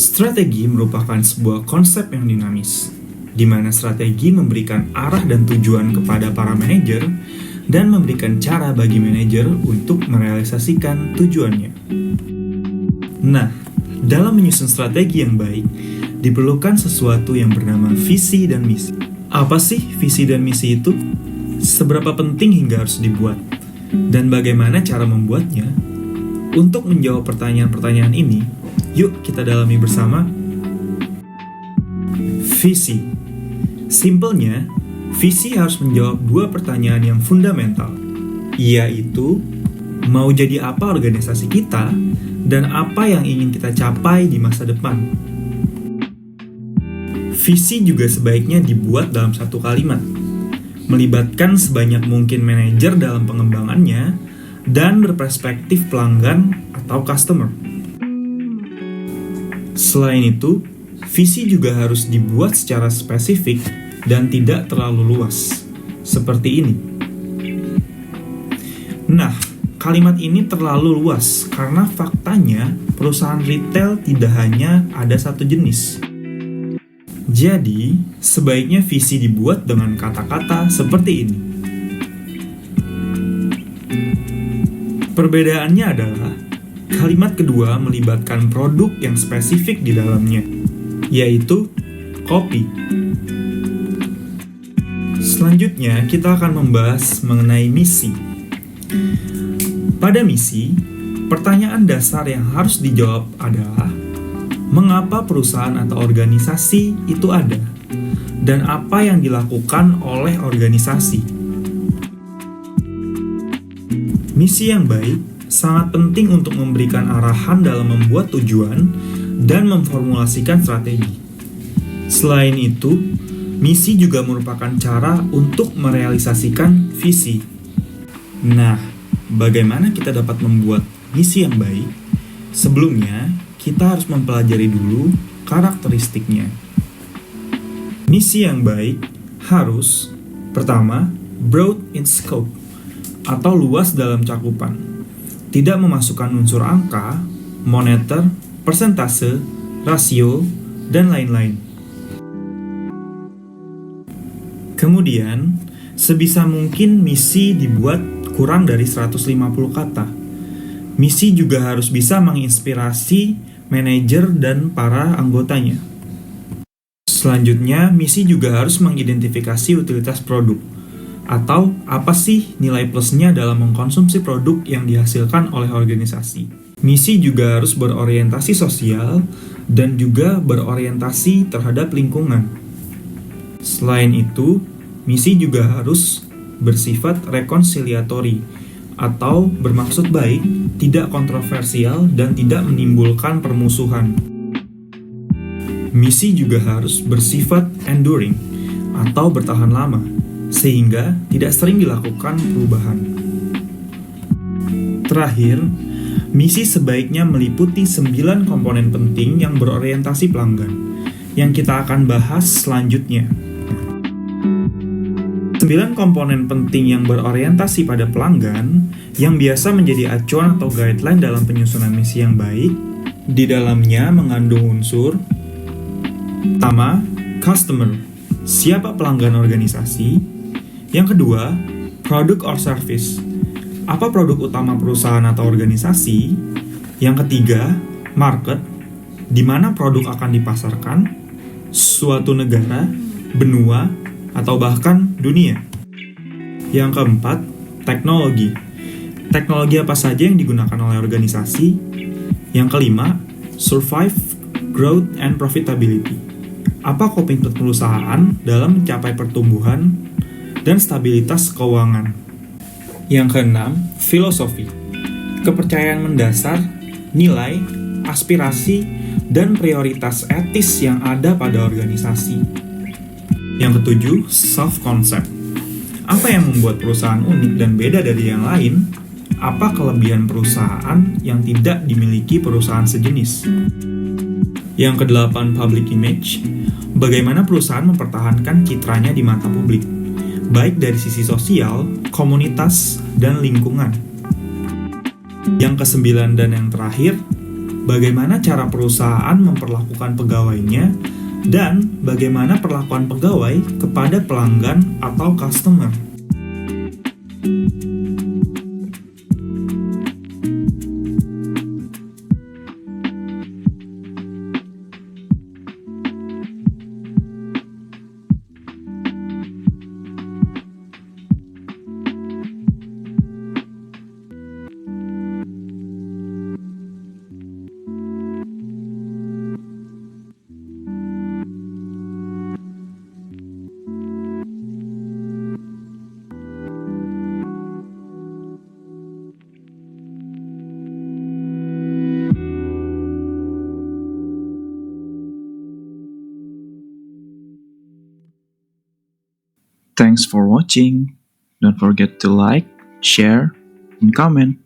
Strategi merupakan sebuah konsep yang dinamis, di mana strategi memberikan arah dan tujuan kepada para manajer dan memberikan cara bagi manajer untuk merealisasikan tujuannya. Nah, dalam menyusun strategi yang baik, diperlukan sesuatu yang bernama visi dan misi. Apa sih visi dan misi itu? Seberapa penting hingga harus dibuat? Dan bagaimana cara membuatnya? Untuk menjawab pertanyaan-pertanyaan ini, yuk kita dalami bersama. Visi. Simpelnya, visi harus menjawab dua pertanyaan yang fundamental, yaitu mau jadi apa organisasi kita dan apa yang ingin kita capai di masa depan. Visi juga sebaiknya dibuat dalam satu kalimat, melibatkan sebanyak mungkin manajer dalam pengembangannya dan berperspektif pelanggan atau customer. Selain itu, visi juga harus dibuat secara spesifik dan tidak terlalu luas, seperti ini. Nah, kalimat ini terlalu luas karena faktanya perusahaan retail tidak hanya ada satu jenis. Jadi, sebaiknya visi dibuat dengan kata-kata seperti ini. Perbedaannya adalah, kalimat kedua melibatkan produk yang spesifik di dalamnya, yaitu kopi. Selanjutnya, kita akan membahas mengenai misi. Pada misi, pertanyaan dasar yang harus dijawab adalah, mengapa perusahaan atau organisasi itu ada, dan apa yang dilakukan oleh organisasi. Misi yang baik sangat penting untuk memberikan arahan dalam membuat tujuan dan memformulasikan strategi. Selain itu, misi juga merupakan cara untuk merealisasikan visi. Nah, bagaimana kita dapat membuat misi yang baik? Sebelumnya, kita harus mempelajari dulu karakteristiknya. Misi yang baik harus, pertama, broad in scope, atau luas dalam cakupan. Tidak memasukkan unsur angka, moneter, persentase, rasio, dan lain-lain. Kemudian, sebisa mungkin misi dibuat kurang dari 150 kata. Misi juga harus bisa menginspirasi manajer dan para anggotanya. Selanjutnya, misi juga harus mengidentifikasi utilitas produk, atau apa sih nilai plusnya dalam mengkonsumsi produk yang dihasilkan oleh organisasi. Misi juga harus berorientasi sosial dan juga berorientasi terhadap lingkungan. Selain itu, misi juga harus bersifat rekonsiliatori atau bermaksud baik, tidak kontroversial, dan tidak menimbulkan permusuhan. Misi juga harus bersifat enduring atau bertahan lama, sehingga tidak sering dilakukan perubahan. Terakhir, misi sebaiknya meliputi 9 komponen penting yang berorientasi pelanggan, yang kita akan bahas selanjutnya. 9 komponen penting yang berorientasi pada pelanggan, yang biasa menjadi acuan atau guideline dalam penyusunan misi yang baik, di dalamnya mengandung unsur pertama, customer, siapa pelanggan organisasi. Yang kedua, product or service, apa produk utama perusahaan atau organisasi. Yang ketiga, market, di mana produk akan dipasarkan, suatu negara, benua, atau bahkan dunia. Yang keempat, teknologi, teknologi apa saja yang digunakan oleh organisasi. Yang kelima, survive, growth, and profitability, apa komitmen perusahaan dalam mencapai pertumbuhan dan stabilitas keuangan. Yang keenam, filosofi, kepercayaan mendasar, nilai, aspirasi, dan prioritas etis yang ada pada organisasi. Yang ketujuh, self-concept, apa yang membuat perusahaan unik dan beda dari yang lain, apa kelebihan perusahaan yang tidak dimiliki perusahaan sejenis. Yang kedelapan, public image, bagaimana perusahaan mempertahankan citranya di mata publik, baik dari sisi sosial, komunitas, dan lingkungan. Yang kesembilan dan yang terakhir, bagaimana cara perusahaan memperlakukan pegawainya, dan bagaimana perlakuan pegawai kepada pelanggan atau customer. Thanks for watching. Don't forget to like, share, and comment.